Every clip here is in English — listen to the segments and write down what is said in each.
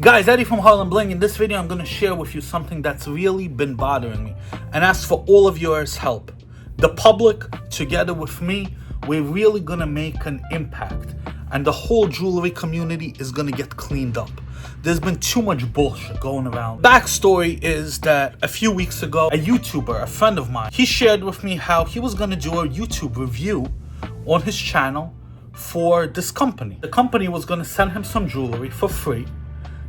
Guys, Eddie from Harlembling. In this video, I'm going to share with you something that's really been bothering me and ask for all of yours help. The public, together with me, we're really going to make an impact, and the whole jewelry community is going to get cleaned up. There's been too much bullshit going around. Backstory is that a few weeks ago, a YouTuber, a friend of mine, he shared with me how he was going to do a YouTube review on his channel for this company. The company was going to send him some jewelry for free.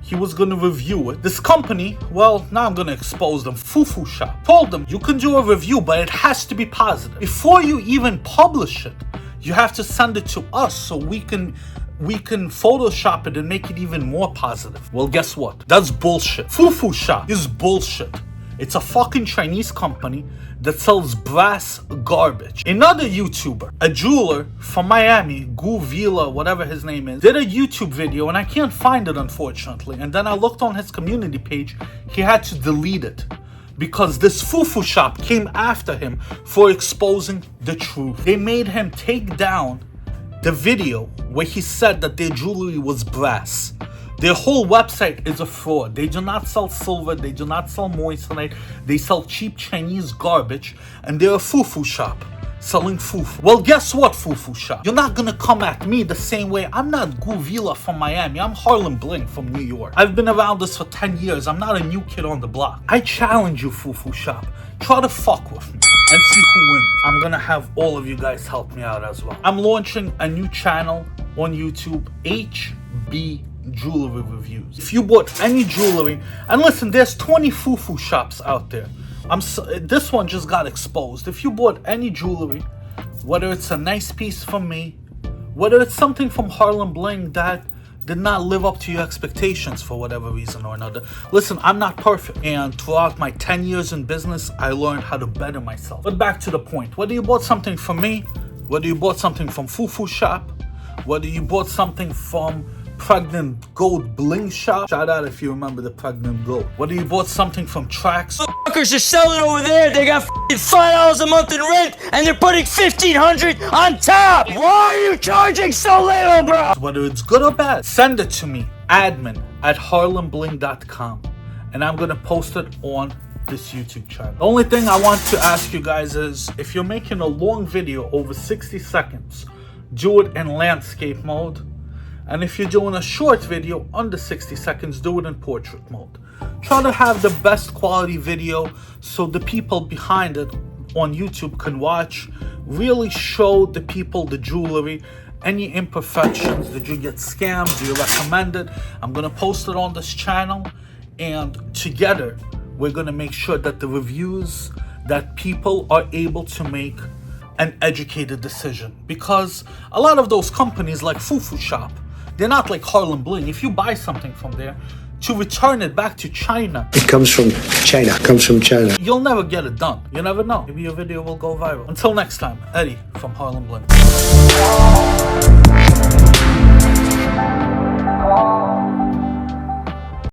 He was going to review it. This company, well, now I'm going to expose them. FUFU shop told them, you can do a review, but it has to be positive. Before you even publish it, you have to send it to us so we can Photoshop it and make it even more positive. Well, guess what? That's bullshit. FUFU shop is bullshit. It's a fucking Chinese company that sells brass garbage. Another YouTuber, a jeweler from Miami, GUU whatever his name is, did a YouTube video, and I can't find it unfortunately. And then I looked on his community page, he had to delete it because this FUFU shop came after him for exposing the truth. They made him take down the video where he said that their jewelry was brass. Their whole website is a fraud. They do not sell silver. They do not sell moissanite. They sell cheap Chinese garbage. And they're a FUFU shop selling FUFU. Well, guess what, FUFU shop? You're not gonna come at me the same way. I'm not GUU from Miami. I'm Harlembling from New York. I've been around this for 10 years. I'm not a new kid on the block. I challenge you, FUFU shop. Try to fuck with me and see who wins. I'm gonna have all of you guys help me out as well. I'm launching a new channel on YouTube, HB Jewelry Reviews. If you bought any jewelry, and listen, there's 20 FUFU shops out there. This one just got exposed. If you bought any jewelry, whether it's a nice piece from me, whether it's something from Harlembling that did not live up to your expectations for whatever reason or another, listen, I'm not perfect, and throughout my 10 years in business, I learned how to better myself. But back to the point, whether you bought something from me, whether you bought something from FUFU shop, whether you bought something from Pregnant Gold Bling shop, shout out if you remember the Pregnant Gold, whether you bought something from Traxnyc, Fuckers are selling over there. They got $5 a month in rent, and they're putting $1,500 on top. Why are you charging so little, bro? whether it's good or bad, send it to me, admin@harlembling.com, and I'm gonna post it on this YouTube channel. The only thing I want to ask you guys is, if you're making a long video over 60 seconds, do it in landscape mode. And if you're doing a short video under 60 seconds, do it in portrait mode. Try to have the best quality video so the people behind it on YouTube can watch. Really show the people the jewelry, any imperfections. Did you get scammed? Do you recommend it? I'm gonna post it on this channel, and together we're gonna make sure that the reviews, that people are able to make an educated decision. Because a lot of those companies like FUFU shop, they're not like Harlembling. If you buy something from there, to return it back to China, it comes from China, you'll never get it done. You never know. Maybe your video will go viral. Until next time, Eddie from Harlembling.